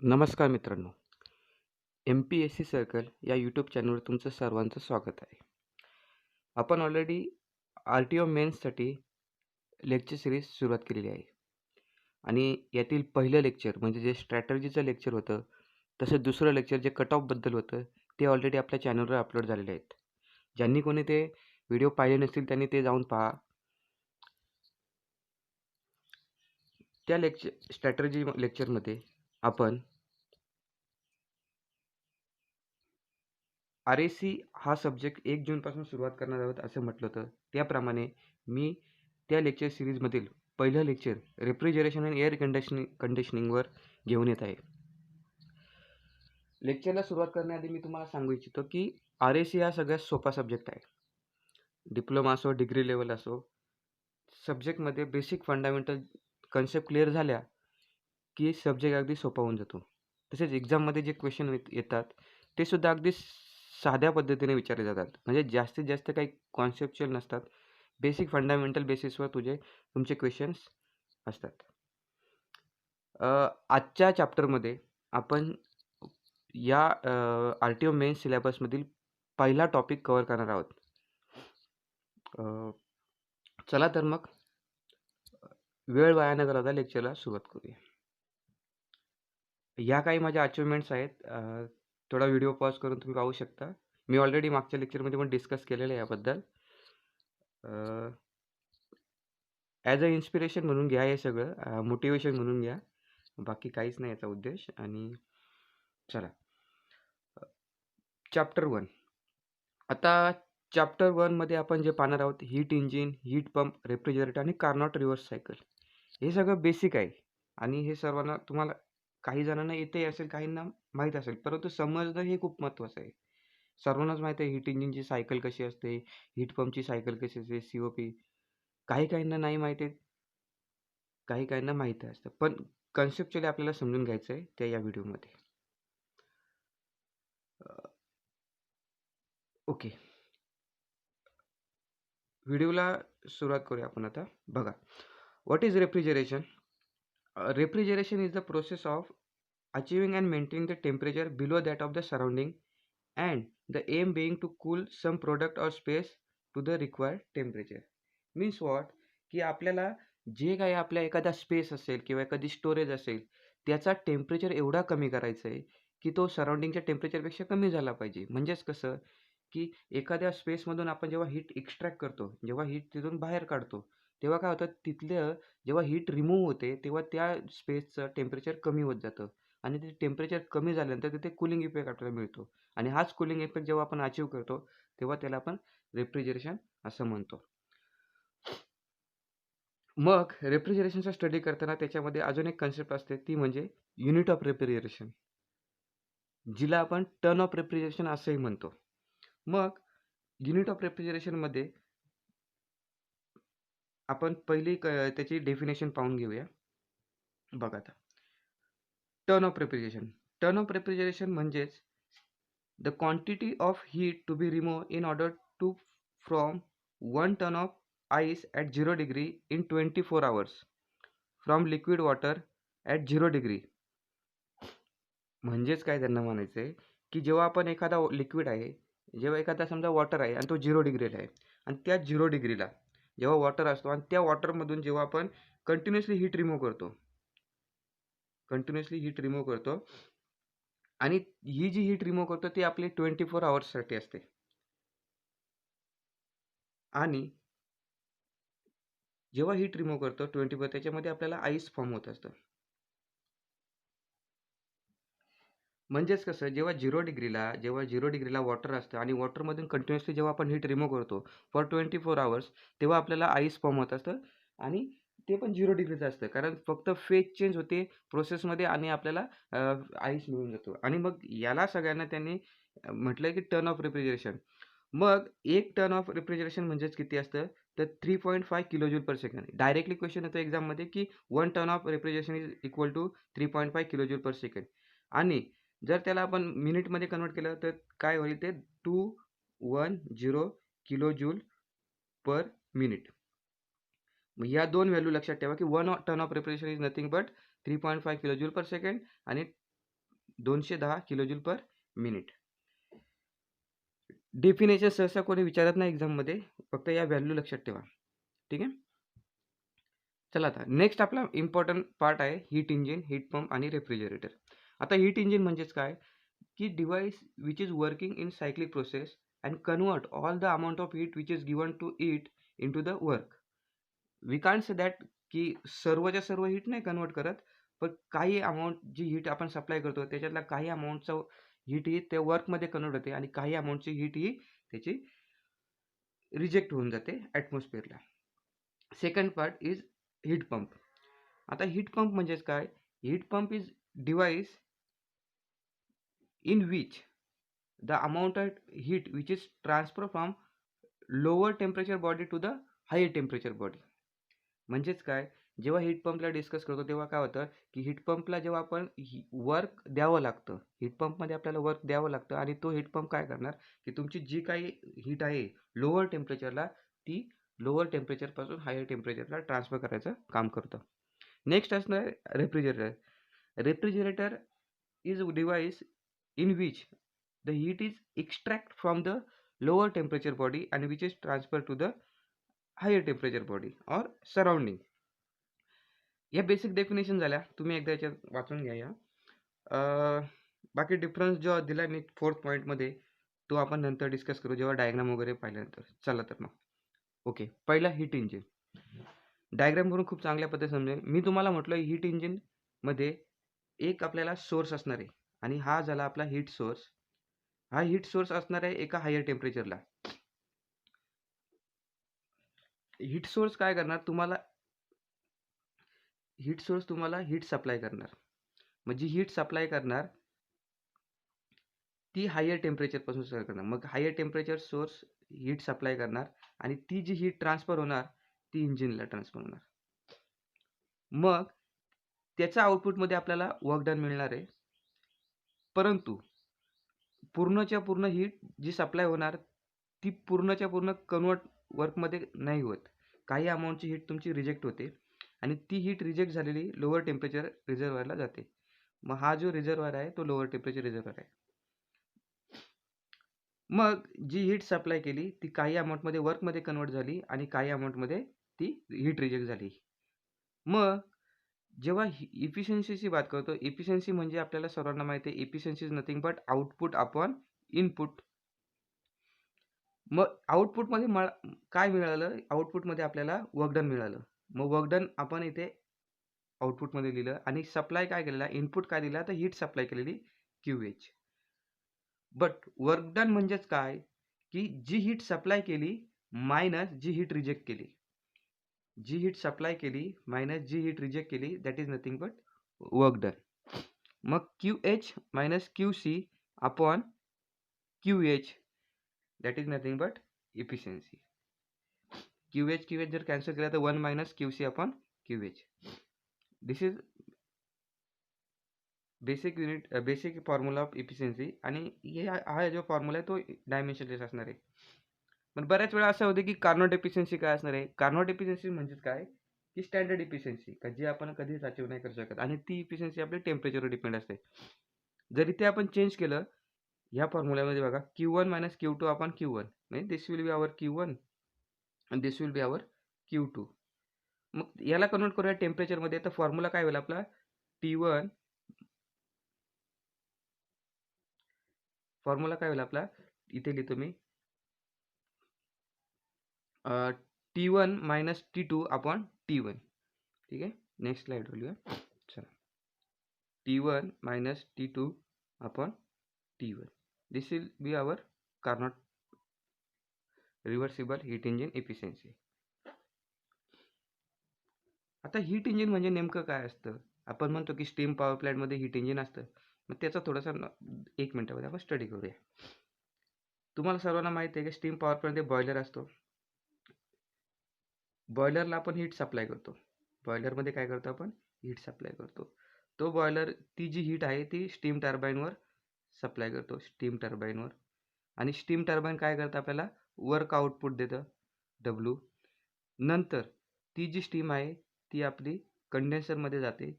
नमस्कार मित्रांनो, MPSC circle या यूट्यूब चॅनलवर तुमचं सर्वांचं स्वागत आहे. आपण ऑलरेडी RTO मेन्ससाठी लेक्चर सिरीज सुरुवात केलेली आहे आणि यातील पहिलं लेक्चर म्हणजे जे स्ट्रॅटर्जीचं लेक्चर होतं, तसं दुसरं लेक्चर जे कट ऑफबद्दल होतं, ते ऑलरेडी आपल्या चॅनलवर अपलोड झालेले आहेत. ज्यांनी कोणी ते व्हिडिओ पाहिले नसतील त्यांनी ते जाऊन पहा. त्या स्ट्रॅटर्जी लेक्चरमध्ये आपण RAC हा सब्जेक्ट 1 जूनपासून सुरुवात करणार आहोत असं म्हटलं होतं. त्याप्रमाणे मी त्या लेक्चर सिरीजमधील पहिलं लेक्चर रेफ्रिजरेशन आणि एअर कंडिशनिंगवर घेऊन येत आहे. लेक्चरला सुरुवात करण्याआधी मी तुम्हाला सांगू इच्छितो की RAC हा सगळ्यात सोपा सब्जेक्ट आहे. डिप्लोमा असो, डिग्री लेवल असो, सब्जेक्टमध्ये बेसिक फंडामेंटल कन्सेप्ट क्लिअर झाल्या की सब्जेक्ट अगदी सोपा होऊन जातो. तसेच एक्झाममध्ये जे क्वेश्चन येतात ते सुद्धा अगदी साध्या पद्धतीने विचारले जातात. म्हणजे जास्तीत जास्त काही कॉन्सेप्च्युअल नसतात. बेसिक फंडामेंटल बेसिसवर तुमचे क्वेश्चन्स असतात. आजच्या चॅप्टरमध्ये आपण या RTO मेन्स सिलेबसमधील पहिला टॉपिक कव्हर करणार आहोत. चला तर मग वेळ वाया न घालवता लेक्चरला सुरुवात करूया. या काही माझ्या अचिव्हमेंट्स आहेत. थोडा व्हिडिओ पॉज करून तुम्ही पाहू शकता. मी ऑलरेडी मागच्या लेक्चरमध्ये पण डिस्कस केलेलं आहे याबद्दल. ॲज अ इन्स्पिरेशन म्हणून घ्या हे सगळं, मोटिवेशन म्हणून घ्या. बाकी काहीच नाही याचा उद्देश. आणि चला चॅप्टर 1. आता चॅप्टर 1मध्ये आपण जे पाहणार आहोत, heat engine, heat pump, refrigerator आणि कार्नॉट रिव्हर्स सायकल. हे सगळं बेसिक आहे आणि हे सर्वांना तुम्हाला काही जणांना येते असेल, काहींना माहीत असेल, परंतु समजणं हे खूप महत्त्वाचं आहे. सर्वांनाच माहीत आहे हीट इंजिनची सायकल कशी असते, हीट पंपची सायकल कशी असते, COP. काही काहींना नाही माहीत आहे, काही काहींना माहीत असतं. पण कन्सेप्च्युअली आपल्याला समजून घ्यायचं आहे त्या या व्हिडिओमध्ये. ओके, व्हिडिओला सुरुवात करूया आपण आता. बघा, what is refrigeration? Refrigeration is the process of achieving and maintaining the temperature below that of the surrounding, and the aim being to cool some product or space to the required temperature. Means what? की आपल्याला जे काही आपल्या एखादा space असेल किंवा एखादी storage असेल, त्याचा टेम्परेचर एवढा कमी करायचा आहे की तो सराउंडिंगच्या टेम्परेचरपेक्षा कमी झाला पाहिजे. म्हणजेच कसं की एखाद्या स्पेसमधून आपण जेव्हा हीट एक्स्ट्रॅक्ट करतो, जेव्हा हीट तिथून बाहेर काढतो, तेव्हा काय होतं, तिथलं जेव्हा हीट रिमूव्ह होते तेव्हा त्या स्पेसचं टेम्परेचर कमी होत जातं आणि ते टेम्परेचर कमी झाल्यानंतर तिथे कूलिंग इफेक्ट आपल्याला मिळतो आणि हाच कूलिंग इफेक्ट जेव्हा आपण अचीव्ह करतो तेव्हा त्याला आपण रेफ्रिजरेशन असं म्हणतो. मग रेफ्रिजरेशनचा स्टडी करताना त्याच्यामध्ये अजून एक कन्सेप्ट असते, ती म्हणजे युनिट ऑफ रेफ्रिजरेशन, जिला आपण टर्न ऑफ रेफ्रिजरेशन असंही म्हणतो. मग युनिट ऑफ रेफ्रिजरेशनमध्ये आपण पहिली त्याची डेफिनेशन पाहून घेऊया. बघा आता, ton of refrigeration. Ton of refrigeration म्हणजेच the quantity of heat to be remove in order to from 1 ton of ice at 0 degree in 24 hours from liquid water at 0 degree. म्हणजेच काय त्यांना म्हणायचं आहे की जेव्हा आपण एखादा लिक्विड आहे, जेव्हा एखादा समजा वॉटर आहे आणि तो 0 डिग्रीला आहे आणि त्या 0 डिग्रीला जेव्हा वॉटर असतो आणि त्या वॉटरमधून जेव्हा आपण कंटिन्युअसली हीट रिमूव्ह करतो आणि ही जी हीट रिमूव्ह करतो ती आपली 24 hours असते. आणि जेव्हा हीट रिमूव्ह करतो 24, त्याच्यामध्ये आपल्याला आईस फॉर्म होत असतं. म्हणजेच कसं, जेव्हा 0 डिग्रीला वॉटर असतं आणि वॉटरमधून कंटिन्युअसली जेव्हा आपण हीट रिमूव्ह करतो फॉर 24 hours, तेव्हा आपल्याला आईस फॉर्म होत असतं आणि ते पण 0 डिग्रीचं असतं. कारण फक्त फेज चेंज होते प्रोसेसमध्ये आणि आपल्याला आईस मिळून जातो. आणि मग याला सगळ्यांना त्यांनी म्हटलं की टर्न ऑफ रेफ्रिजरेशन. मग 1 टन ऑफ रेफ्रिजरेशन म्हणजेच किती असतं, तर 3.5 kilojoule per second. Directly question येतो एक्झाममध्ये की 1 ton of refrigeration is equal to 3.5 kilojoule per second. आणि जर त्याला आपण मिनिटमध्ये कन्वर्ट केलं तर काय होईल, ते 210 किलोजूल पर मिनिट. मग या दोन व्हॅल्यू लक्षात ठेवा की 1 ton of refrigeration is nothing but 3.5 kilojoule per second आणि 210 किलोजूल पर मिनिट. डेफिनेशन सहसा कोणी विचारत नाही एक्झाममध्ये, फक्त या व्हॅल्यू लक्षात ठेवा. ठीक आहे. चला आता नेक्स्ट आपला इम्पॉर्टंट पार्ट आहे हीट इंजिन, हीट पंप आणि रेफ्रिजरेटर. आता हीट इंजिन म्हणजेच काय की device which is working in cyclic process and convert all the amount of heat which is given to it into the work. We can't say that की सर्वच्या सर्व heat नाही convert करत, पण काही अमाऊंट जी हीट आपण supply करतो त्याच्यातला काही अमाऊंटचं हीट ही त्या वर्कमध्ये कन्वर्ट होते आणि काही अमाऊंटची हीट ही त्याची रिजेक्ट होऊन जाते ॲटमॉस्फिअरला. Second part is heat pump. आता हीट पंप म्हणजेच काय, heat pump is device in which the amount of heat which is transfer from lower temperature body to the higher temperature body. म्हणजेच काय, जेव्हा हीट पंपला डिस्कस करतो तेव्हा काय होतं की हीट पंपला जेव्हा आपण वर्क द्यावं लागतं, हीट पंपमध्ये आपल्याला वर्क द्यावं लागतं आणि तो हीट पंप काय करणार की तुमची जी काही हीट आहे लोअर टेम्परेचरला ती लोअर टेम्परेचरपासून हायर टेम्परेचरला ट्रान्सफर करायचं काम करतं. नेक्स्ट असणार refrigerator. Refrigerator is device in which the heat is extract from the lower temperature body and which is transferred to the higher temperature body or surrounding. या basic definition झाल्या, तुम्ही एकदा याच्यात वाचून घ्या या. बाकी डिफरन्स जो दिला मी 4th पॉईंटमध्ये तो आपण नंतर डिस्कस करू जेव्हा डायग्राम वगैरे पाहिल्यानंतर. चला तर मग ओके, पहिला हीट इंजिन. डायग्रामवरून खूप चांगल्या पद्धतीने समजेल. मी तुम्हाला म्हटलं हीट इंजिनमध्ये एक आपल्याला सोर्स असणार आहे आणि हा झाला आपला हीट सोर्स. हा हीट सोर्स असणार आहे एका हायर टेम्परेचरला. हीट सोर्स काय करणार तुम्हाला, हीट सोर्स तुम्हाला हीट सप्लाय करणार. म्हणजे हीट सप्लाय करणार ती हायर टेम्परेचरपासून सप्लाय करणार. मग higher temperature source heat supply करणार आणि ती जी हीट ट्रान्सफर होणार ती इंजिनला ट्रान्सफर होणार. मग त्याच्या आउटपुटमध्ये आपल्याला वर्क डन मिळणार आहे. परंतु पूर्णच्या पूर्ण हीट जी सप्लाय होणार ती पूर्णच्या पूर्ण कन्वर्ट वर्कमध्ये नाही होत. काही अमाऊंटची हीट तुमची रिजेक्ट होते आणि ती हीट रिजेक्ट झालेली लोअर टेम्परेचर रिझर्व्हरला जाते. मग हा जो रिझर्व्हर आहे तो लोअर टेम्परेचर रिझर्व्हर आहे. मग जी हीट सप्लाय केली ती काही अमाऊंटमध्ये वर्कमध्ये कन्वर्ट झाली आणि काही अमाऊंटमध्ये ती हीट रिजेक्ट झाली. मग जेव्हा इफिशियन्सीची बात करतो, इफिशियन्सी म्हणजे आपल्याला सर्वांना माहिती आहे efficiency is nothing but output upon input. मग आउटपुटमध्ये काय मिळालं, आउटपुटमध्ये आपल्याला वर्क डन मिळालं. मग वर्क डन आपण इथे आउटपुटमध्ये लिहिलं आणि सप्लाय काय केलेला, इनपुट काय दिला तर हीट सप्लाय केलेली QH. बट वर्क डन म्हणजेच काय की जी हीट सप्लाय केली मायनस जी हीट रिजेक्ट केली. जी हीट सप्लाय केली मायनस जी हीट रिजेक्ट केली that is nothing but work done. मग QH minus QC upon QH that is nothing but efficiency. QH जर cancel केला तर 1 minus QC upon QH. This is basic formula of efficiency. आणि हा जो formula आहे तो डायमेन्शनलेस असणार आहे. पण बऱ्याच वेळा असं होतं की कार्नोट एफिशियन्सी काय असणार आहे. कार्नोट एफिशियन्सी म्हणजेच काय की स्टँडर्ड इफिशियन्सी का जी आपण कधीच अचीव्ह नाही करू शकत आणि ती इफिशियन्सी आपली टेम्परेचरवर डिपेंड असते. जर इथे आपण चेंज केलं ह्या फॉर्म्युल्यामध्ये बघा Q1 minus Q2 upon Q1 म्हणजे दिस विल बी आवर Q1 आणि दिस विल बी आवर Q2. मग याला कन्वर्ट करूया टेम्परेचरमध्ये तर फॉर्म्युला काय होईल आपला T1. फॉर्म्युला काय होईल आपला इथे लिहितो मी T1 minus T2 upon T1. ठीक आहे, नेक्स्ट स्लाइड लिहूया. चला, T1 minus T2 upon T1. This will be our Carnot reversible heat engine efficiency. आता हीट इंजिन म्हणजे नेमकं काय असतं. आपण म्हणतो की स्टीम पॉवर प्लॅन्टमध्ये हीट इंजिन असतं. मग त्याचा थोडासा 1 मिनिटामध्ये आपण स्टडी करूया. तुम्हाला सर्वांना माहिती आहे की स्टीम पॉवर प्लॅन्टमध्ये बॉयलर असतो. बॉयलरला आपण हीट सप्लाय करतो. बॉयलरमध्ये काय करतो आपण हीट सप्लाय करतो. तो बॉयलर ती जी हीट आहे ती स्टीम टर्बाईनवर सप्लाय करतो, स्टीम टर्बाईनवर. आणि स्टीम टर्बाईन काय करतं आपल्याला वर्क आउटपुट देतं W. नंतर ती जी स्टीम आहे ती आपली कंडेन्सरमध्ये जाते.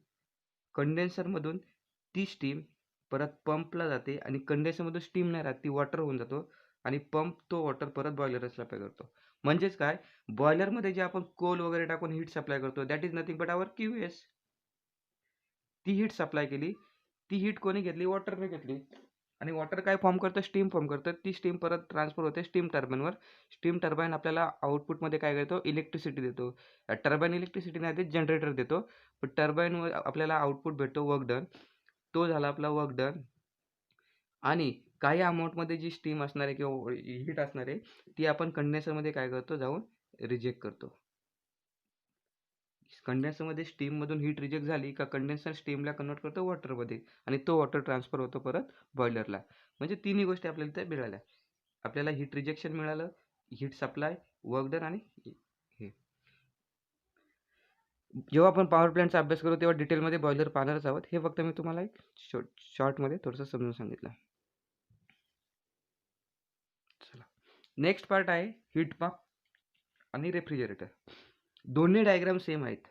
कंडेन्सरमधून ती स्टीम परत पंपला जाते आणि कंडेन्सरमध्ये स्टीम नाही राहत, ती वॉटर होऊन जातो आणि पंप तो वॉटर परत बॉयलरला सप्लाय करतो. म्हणजेच काय, बॉयलरमध्ये जे आपण कोल वगैरे टाकून हीट सप्लाय करतो, that is nothing but our QS. ती हीट सप्लाय केली, ती हीट कोणी घेतली? वॉटरने घेतली. आणि वॉटर काय फॉर्म करतं? स्टीम फॉर्म करतं. ती स्टीम परत ट्रान्सफर होते स्टीम टर्बाईनवर. स्टीम टर्बाईन आपल्याला आउटपुटमध्ये काय देतो? इलेक्ट्रिसिटी देतो. टर्बाईन इलेक्ट्रिसिटी नाही देत, जनरेटर देतो. पण टर्बाईनवर आपल्याला आउटपुट भेटतो वर्क डन. तो झाला आपला वर्क डन. आणि काही अमाऊंटमध्ये जी स्टीम असणार आहे किंवा हीट असणार आहे, ती आपण कंडेन्सरमध्ये काय करतो? जाऊन रिजेक्ट करतो. कंडेन्सरमध्ये स्टीममधून हीट रिजेक्ट झाली का कंडेन्सर स्टीमला कन्वर्ट करतो वॉटरमध्ये आणि तो वॉटर ट्रान्सफर होतो परत बॉयलरला. म्हणजे तिन्ही गोष्टी आपल्याला इथे मिळाल्या. आपल्याला हीट रिजेक्शन मिळालं, हीट सप्लाय, वर्क डन आणि हे. जेव्हा आपण पॉवर प्लॅन्टचा अभ्यास करू तेव्हा डिटेलमध्ये बॉयलर पाहणारच आहोत. हे फक्त मी तुम्हाला एक शॉर्टमध्ये थोडंसं समजून सांगितलं. चला, नेक्स्ट पार्ट आहे हीट पंप आणि रेफ्रिजरेटर. दोन्ही डायग्राम सेम आहेत.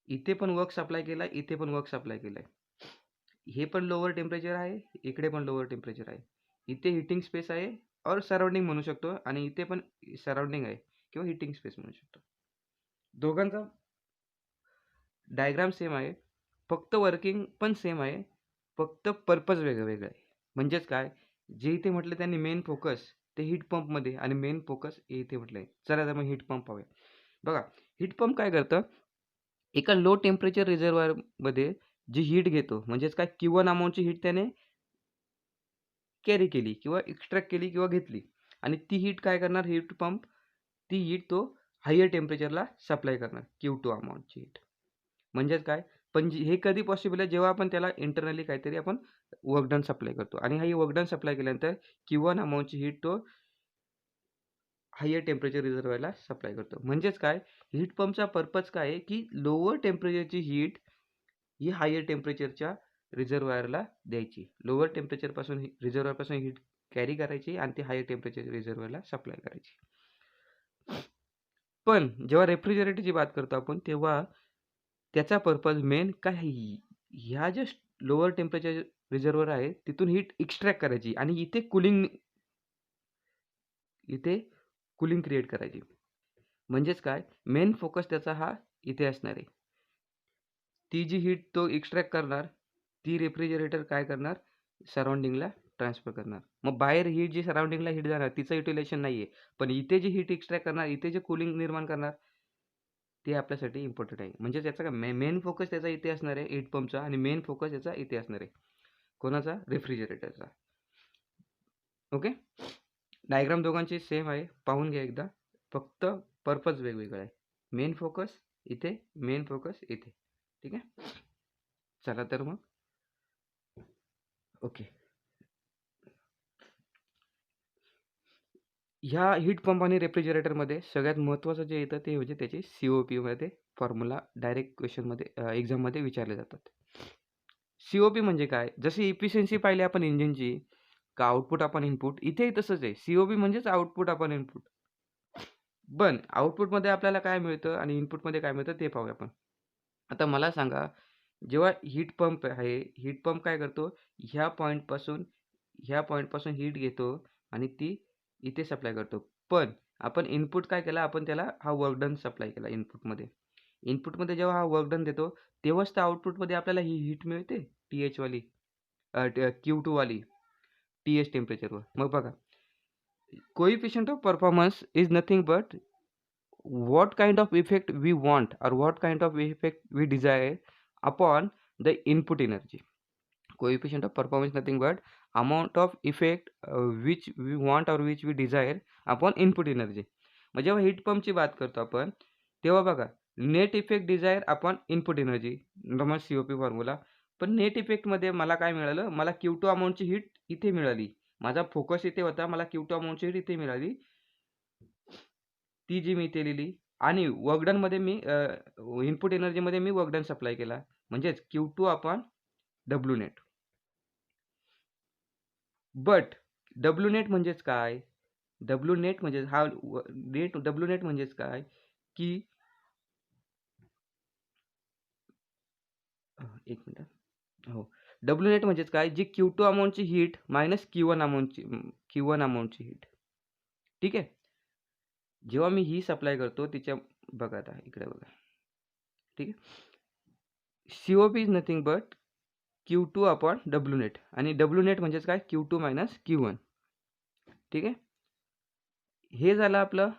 इथे पण वर्क सप्लाय केला, इथे पण वर्क सप्लाय केलाय. हे पण लोअर टेम्परेचर आहे, इकडे पण लोअर टेम्परेचर आहे. इथे हिटिंग स्पेस आहे और सराउंडिंग म्हणू शकतो आणि इथे पण सराउंडिंग आहे किंवा हिटिंग स्पेस म्हणू शकतो. दोघांचा डायग्राम सेम आहे, फक्त वर्किंग पण सेम आहे, फक्त पर्पज वेगळं आहे. म्हणजेच काय, जे इथे म्हटलं त्यांनी मेन फोकस ते हीट पंपमध्ये आणि मेन फोकस इथे म्हटलं आहे. चला तर मग हीट पंप पाहूया. बघा, हीट पंप काय करतं? एका लो टेम्परेचर रिझर्व्हायरमध्ये जी हीट घेतो, म्हणजेच काय, Q1 अमाऊंटची हीट त्याने कॅरी केली किंवा एक्स्ट्रॅक्ट केली किंवा घेतली आणि ती हीट काय करणार? हीट पंप ती हीट तो हायर टेम्परेचरला सप्लाय करणार, Q2 अमाऊंटची हीट. म्हणजेच काय, पण हे कधी पॉसिबल आहे? जेव्हा आपण त्याला इंटरनली काहीतरी आपण वर्क डन सप्लाय करतो आणि हा वर्क डन सप्लाय केल्यानंतर Q1 अमाऊंटची हीट तो हायर टेम्परेचर रिझर्व्हायरला सप्लाय करतो. म्हणजेच काय, हीट पंपचा पर्पज काय आहे? की लोअर टेम्परेचरची हीट ही हायर टेम्परेचरच्या रिझर्व्हायरला द्यायची. लोअर टेम्परेचरपासून रिझर्व्हायरपासून हीट कॅरी करायची आणि ती हायर टेम्परेचर रिझर्व्हायरला सप्लाय करायची. पण जेव्हा रेफ्रिजरेटरची बात करतो आपण, तेव्हा त्याचा पर्पज मेन काय आहे? ह्या ज्या लोअर टेम्परेचर रिझर्व्हायर आहे, तिथून हीट एक्स्ट्रॅक्ट करायची आणि इथे कूलिंग क्रिएट करायची. म्हणजेच काय, मेन फोकस त्याचा हा इथे असणार आहे. ती जी हीट तो एक्स्ट्रॅक्ट करणार, ती रेफ्रिजरेटर काय करणार? सराउंडिंगला ट्रान्सफर करणार. मग बाहेर हीट जी सराउंडिंगला हीट जाणार तिचं युटिलायझेशन नाही आहे. पण इथे जी हीट एक्स्ट्रॅक्ट करणार, इथे जे कूलिंग निर्माण करणार, ते आपल्यासाठी इम्पॉर्टंट आहे. म्हणजे त्याचा काय मेन फोकस त्याचा इथे असणार आहे हीट पंपचा आणि मेन फोकस याचा इथे असणार आहे. कोणाचा? रेफ्रिजरेटरचा. ओके, डायग्राम दोघांची सेम आहे, पाहून घ्या एकदा. फक्त पर्पज वेगवेगळा आहे. मेन फोकस इथे, मेन फोकस इथे. ठीक आहे, चला तर मग. ओके, ह्या हीट पंप आणि रेफ्रिजरेटरमध्ये सगळ्यात महत्त्वाचं जे येतं ते म्हणजे त्याची COP फॉर्म्युला डायरेक्ट क्वेश्चनमध्ये एक्झाममध्ये विचारले जातात. COP म्हणजे काय? जशी इफिशियन्सी पाहिली आपण इंजिनची, का आउटपुट आपण इनपुट, इथेही तसंच आहे. COP म्हणजेच आउटपुट आपण इनपुट. पण आउटपुटमध्ये आपल्याला काय मिळतं आणि इनपुटमध्ये काय मिळतं ते पाहूया आपण. आता मला सांगा, जेव्हा हीट पंप आहे, हीट पंप काय करतो? ह्या पॉईंटपासून हीट घेतो आणि ती इथे सप्लाय करतो. पण आपण इनपुट काय केला? आपण त्याला हा वर्क डन सप्लाय केला इनपुटमध्ये. इनपुटमध्ये जेव्हा हा वर्क डन देतो, तेव्हाच तर आउटपुटमध्ये आपल्याला ही हीट मिळते TH वाली, Q2 वाली TH टेम्परेचरवर. मग बघा, coefficient of performance is nothing but what kind of effect we want or what kind of effect we desire upon the input energy. Coefficient of performance nothing but amount of effect which we want or which we desire upon input energy. मग जेव्हा heat पंपची बात करतो आपण, तेव्हा बघा, net effect desire upon input energy, normal COP formula. पण net इफेक्टमध्ये मला काय मिळालं? मला Q2 अमाऊंटची हीट इथे मिळाली. माझा फोकस इथे होता, मला Q2 अमाऊंटची हीट इथे मिळाली, ती जी मी इथे लिहिली. आणि वर्क डनमध्ये मी इनपुट एनर्जीमध्ये मी वर्क डन सप्लाय केला, म्हणजेच Q2 upon W net. But W net म्हणजेच काय? डब्ल्यू नेट म्हणजे हा नेट, डब्ल्यू नेट म्हणजेच काय? की एक मिनिट, हो, डब्ल्यू नेट म्हणजेच काय, जी Q2 अमाऊंटची हीट मायनस Q1 अमाऊंटची हीट. ठीक आहे. जेव्हा मी ही सप्लाय करतो तिच्या, बघा आता इकडे बघा. ठीक आहे. COP is nothing but Q2 upon W net, आणि डब्ल्यू नेट म्हणजेच काय, Q2 मायनस Q1. ठीक आहे. हे झालं आपलं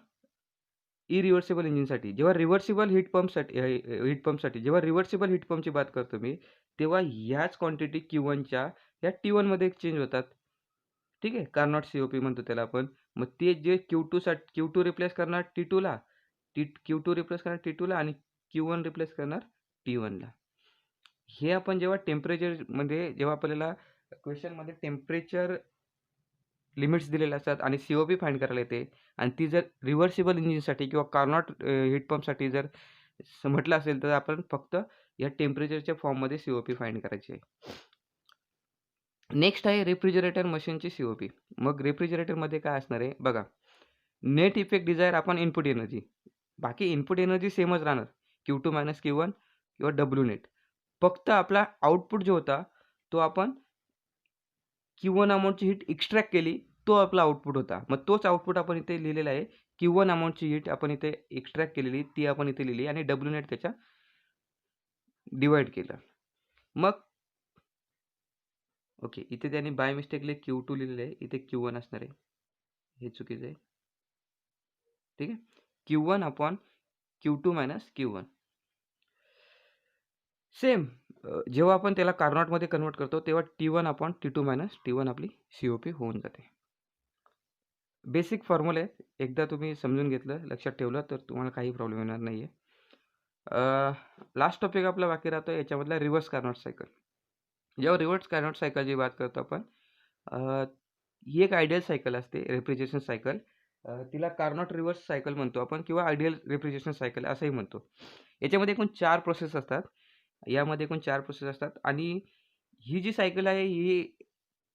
इरिव्हर्सिबल इंजिनसाठी. जेव्हा रिव्हर्सिबल हीट पंपसाठी जेव्हा रिव्हर्सिबल हीट पंपची बात करतो मी, तेव्हा ह्याच क्वांटिटी Q1च्या या T1 मध्ये एक्सचेंज होतात. ठीक आहे. कार्नोट COP म्हणतो त्याला आपण. मग ते जे Q2 रिप्लेस करणार T2ला, Q2 रिप्लेस करणार T2ला, आणि Q1 रिप्लेस करणार T1ला. हे आपण जेव्हा टेम्परेचरमध्ये, जेव्हा आपल्याला क्वेश्चनमध्ये टेम्परेचर लिमिट्स दिलेले असतात आणि COP फाइंड करायला येते, आणि ती जर रिव्हर्सिबल इंजिनसाठी किंवा कार्नोट हीट पंपसाठी जर म्हटलं असेल, तर आपण फक्त या टेम्परेचरच्या फॉर्ममध्ये COP फाइंड करायची आहे. नेक्स्ट आहे रेफ्रिजरेटर मशीनची COP. मग रेफ्रिजरेटरमध्ये काय असणार आहे बघा. नेट इफेक्ट डिझायर आपण इनपुट एनर्जी, बाकी इनपुट एनर्जी सेमच राहणार, Q2 मायनस Q1 किंवा डब्ल्यू नेट. फक्त आपला आउटपुट जो होता तो आपण Q1 अमाऊंटची हीट एक्स्ट्रॅक्ट केली, तो आपला आउटपुट होता. मग तोच आउटपुट आपण इथे लिहिलेला आहे. Q1 अमाऊंटची हीट आपण इथे एक्स्ट्रॅक्ट केलेली, ती आपण इथे लिहिली, आणि डब्ल्यू नेट त्याच्या डिवाइड केलं. मग ओके, इथे त्यांनी बाय मिस्टेकली Q2 लिहिलेलं आहे, इथे Q1 असणार आहे, हे चुकीचं आहे. ठीक आहे. Q1 upon Q2 minus Q1. Same जेव्हा आपण त्याला कार्नोटमध्ये कन्वर्ट करतो, तेव्हा T1 upon T2 minus T1 आपली COP होऊन जाते. बेसिक फॉर्म्युला आहे, एकदा तुम्ही समजून घेतलं, लक्षात ठेवलं, तर तुम्हाला काही प्रॉब्लेम येणार नाही आहे. लास्ट टॉपिक आपला बाकी राहतो याच्यामधला रिव्हर्स कार्नोट सायकल. जेव्हा रिव्हर्स कार्नोट सायकलची बात करतो आपण, ही एक आयडियल सायकल असते, रेफ्रिजरेशन सायकल. तिला कार्नोट रिव्हर्स सायकल म्हणतो आपण, किंवा आयडियल रेफ्रिजरेशन सायकल असंही म्हणतो. याच्यामध्ये एकूण 4 प्रोसेस असतात. आणि ही जी सायकल आहे ही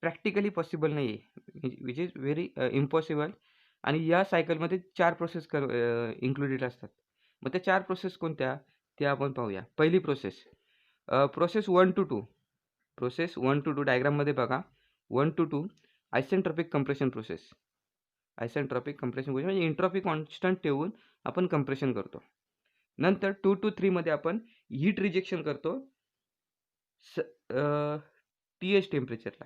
प्रॅक्टिकली पॉसिबल नाही आहे, विच इज व्हेरी इम्पॉसिबल. आणि या सायकलमध्ये 4 प्रोसेस इन्क्लुडेड असतात. मग त्या 4 प्रोसेस कोणत्या, त्या आपण पाहूया. पहिली process, process 1 to 2. Process 1 to 2 डायग्राममध्ये बघा. 1 to 2 isentropic compression process. Isentropic compression म्हणजे एंट्रॉपी कॉन्स्टंट ठेवून आपण कंप्रेशन करतो. नंतर 2 to 3 मध्ये आपण हीट रिजेक्शन करतो TH टेम्परेचरला.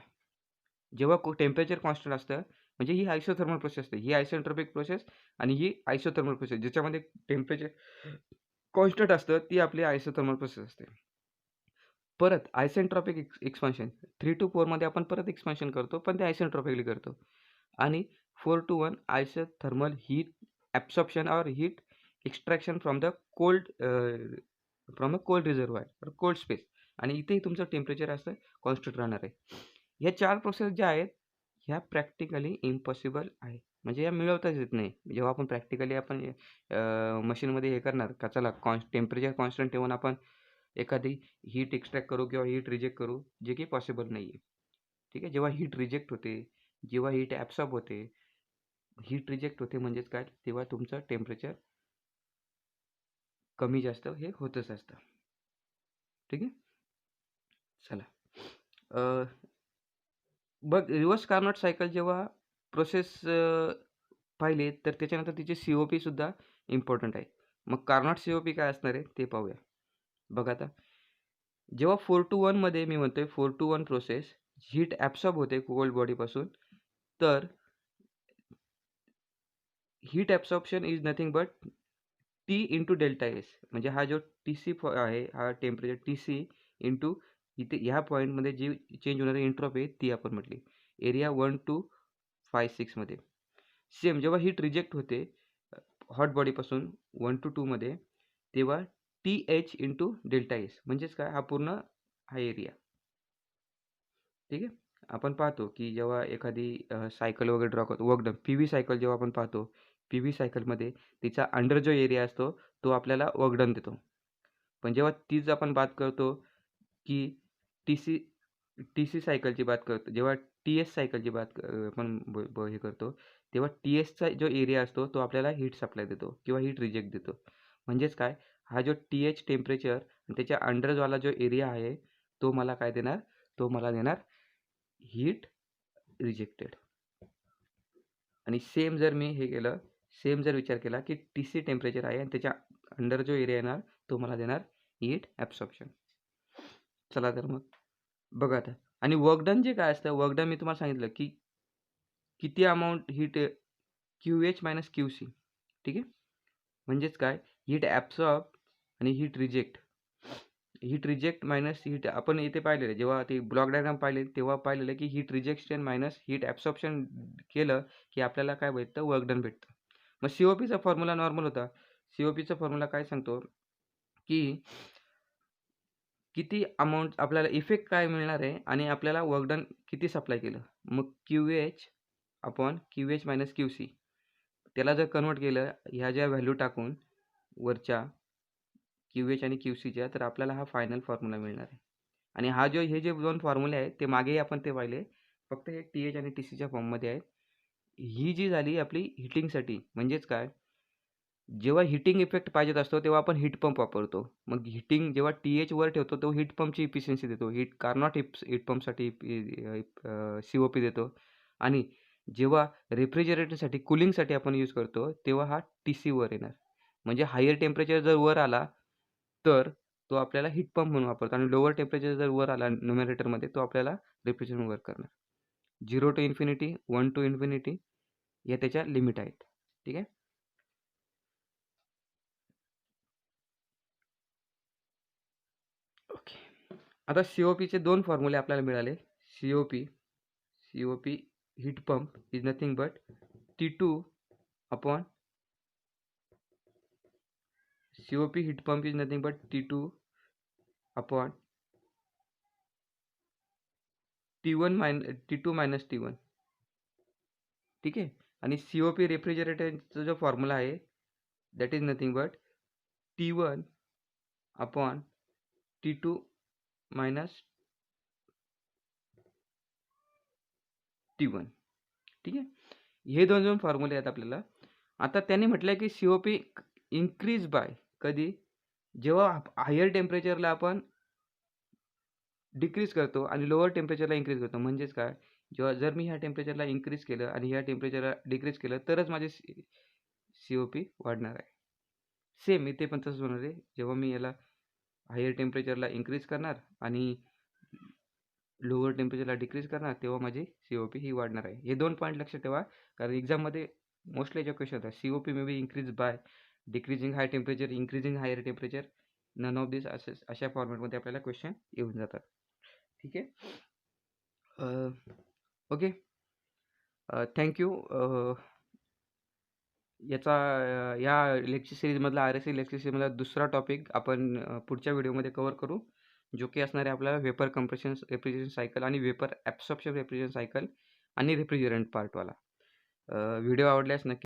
जेव्हा टेम्परेचर कॉन्स्टंट असतं, म्हणजे ही आयसोथर्मल प्रोसेस असते. ही आयसेंट्रॉपिक प्रोसेस आणि ही आयसोथर्मल प्रोसेस, ज्याच्यामध्ये टेम्परेचर कॉन्स्टंट असतं, ती आपली आयसोथर्मल प्रोसेस असते. परत आयसेंट्रॉपिक एक्सपान्शन 3 to 4 मध्ये आपण परत एक्सपान्शन करतो, पण ते आयसेंट्रॉपिकली करतो. आणि 4 to 1 आयसोथर्मल हीट ॲब्सॉर्प्शन और heat extraction from the cold reservoir, cold space. आणि इथेही तुमचं टेम्परेचर असं कॉन्स्टंट राहणार आहे. ह्या 4 प्रोसेस ज्या आहेत, ह्या प्रॅक्टिकली इम्पॉसिबल आहे, म्हणजे या मिळवताच येत नाही. जेव्हा आपण प्रॅक्टिकली आपण मशीनमध्ये हे करणार का, चला टेम्परेचर कॉन्स्टंट ठेवून आपण एखादी हीट एक्स्ट्रॅक्ट करू किंवा हीट रिजेक्ट करू, जे की पॉसिबल नाही आहे. ठीक आहे. जेव्हा हीट रिजेक्ट होते, जेव्हा हीट ॲब्सॉर्ब होते, हीट रिजेक्ट होते म्हणजेच काय, तेव्हा तुमचं टेम्परेचर कमी जास्त हे होतच असतं. ठीक आहे. चला, बघ, रिव्हर्स कार्नोट सायकल जेव्हा प्रोसेस पाहिले, तर त्याच्यानंतर तिची COP सुद्धा इम्पॉर्टंट आहे. मग कार्नोट COP काय असणार आहे ते पाहूया. बघा आता, जेव्हा 4 to 1 मध्ये मी म्हणतोय 4 to 1 प्रोसेस, हीट ॲब्सॉर्ब होते कोल्ड बॉडीपासून, तर heat absorption is nothing but T into delta S. म्हणजे हा जो TC आहे, हा टेम्परेचर TC इंटू इथे ह्या पॉईंटमध्ये जी चेंज होणारी एंट्रोपी आहे ती आपण म्हटली. एरिया 1 to 5, 6 मध्ये. सेम जेव्हा हीट रिजेक्ट होते हॉट बॉडीपासून 1 to 2 मध्ये, तेव्हा TH इंटू डेल्टा एस, म्हणजेच काय, हा पूर्ण हा एरिया. ठीक आहे. आपण पाहतो की जेव्हा एखादी सायकल वगैरे ड्रॉ करतो, वर्क डन, PV सायकल जेव्हा आपण पाहतो, PV सायकलमध्ये तिचा अंडर जो एरिया असतो तो आपल्याला वर्क डन देतो. पण जेव्हा तीच आपण बात करतो की TC सायकलची बात करतो, जेव्हा TS सायकलची बात आपण हे करतो, तेव्हा TSचा जो एरिया असतो तो आपल्याला हीट सप्लाय देतो किंवा हीट रिजेक्ट देतो. म्हणजेच काय, हा जो TH टेम्परेचर आणि त्याच्या अंडरवाला जो एरिया आहे, तो मला काय देणार, तो मला देणार हीट रिजेक्टेड. आणि सेम जर मी हे केलं, सेम जर विचार केला की TC टेम्परेचर आहे आणि त्याच्या अंडर जो एरिया येणार तो मला देणार हीट ॲब्सॉर्प्शन. चला तर मग बघा आता. आणि वर्क डन जे काय असतं, वर्क डन मी तुम्हाला सांगितलं की किती amount heat QH minus QC. ठीक आहे. म्हणजेच काय, हीट ॲब्सॉर्ब आणि heat reject. Heat reject minus heat आपण इथे पाहिलेलं आहे, जेव्हा ते ब्लॉक डायग्राम पाहिले तेव्हा पाहिलेलं की heat rejection minus heat absorption केलं की आपल्याला काय भेटतं, वर्क डन भेटतं. मग COPचा फॉर्म्युला नॉर्मल होता. COPचा फॉर्म्युला काय सांगतो की किती अमाऊंट आपल्याला इफेक्ट काय मिळणार आहे आणि आपल्याला वर्क डन किती सप्लाय केलं. मग QH upon QH minus QC त्याला जर कन्वर्ट केलं ह्या ज्या व्हॅल्यू टाकून वरच्या QH आणि QCच्या, तर आपल्याला हा फायनल फॉर्म्युला मिळणार आहे. आणि हा जो हे जे 2 फॉर्म्युले आहेत ते मागेही आपण ते पाहिले, फक्त हे TH आणि TCच्या फॉर्ममध्ये आहेत. ही जी झाली आपली हिटिंगसाठी. म्हणजेच काय, जेव्हा हिटिंग इफेक्ट पाहिजेत असतो तेव्हा आपण हीट पंप वापरतो. मग हिटिंग जेव्हा TH वर ठेवतो तो हीट पंपची इफिशियन्सी देतो. कार्नॉट हीट पंपसाठी COP देतो. आणि जेव्हा रेफ्रिजरेटरसाठी कूलिंगसाठी आपण यूज करतो तेव्हा हा TC वर येणार. म्हणजे हायर टेम्परेचर जर वर आला तर तो आपल्याला हीट पंप म्हणून वापरतो आणि लोअर टेम्परेचर जर वर आला न्यूमरेटरमध्ये तो आपल्याला रेफ्रिजरेटर वर्क करणार. 0 टू इन्फिनिटी, 1 टू इन्फिनिटी या त्याच्या लिमिट आहेत. ठीक आहे. ओके. आता COPचे 2 फॉर्म्युले आपल्याला मिळाले. COP heat pump is nothing but T2 upon COP heat pump is nothing but T2 upon T2 minus T1. ठीक आहे. आणि COP रेफ्रिजरेटरचा जो फॉर्म्युला आहे that is nothing but T1 upon T2 minus T1. ठीक आहे. हे 2 फॉर्म्युले आहेत आपल्याला. आता त्यांनी म्हटलं की COP इन्क्रीज बाय कधी, जेव्हा हायर टेम्परेचरला आपण डिक्रीज करतो आणि लोअर टेम्परेचरला इन्क्रीज करतो. म्हणजेच काय, जेव्हा जर मी ह्या टेम्परेचरला इन्क्रीज केलं आणि ह्या टेम्परेचरला डिक्रीज केलं तरच माझे COP वाढणार आहे. सेम इथे पण तसंच होणार आहे. जेव्हा मी याला हायर टेम्परेचरला इन्क्रीज करणार आणि लोअर टेम्परेचरला डिक्रीज करणार तेव्हा माझी COP ही वाढणार आहे. हे 2 पॉईंट लक्षात ठेवा, कारण एक्झाममध्ये मोस्टली याचे क्वेश्चन होतात. COP may be increase by decreasing high temperature, increasing higher temperature, none of this अशा फॉर्मॅटमध्ये आपल्याला क्वेश्चन येऊन जातात. ठीक आहे. ओके. थँक्यू. या लेक्चर सिरीजमधला RSC लेक्चर सिरीजमधला दुसरा टॉपिक आपण पुढच्या व्हिडिओमध्ये कव्हर करू, जो की असणार आहे आपल्याला वेपर कंप्रेशन रेफ्रिजरेशन सायकल आणि वेपर ॲब्सॉर्प्शन रेफ्रिजरेशन सायकल आणि रेफ्रिजरंट पार्टवाला. व्हिडिओ आवडल्यास नक्की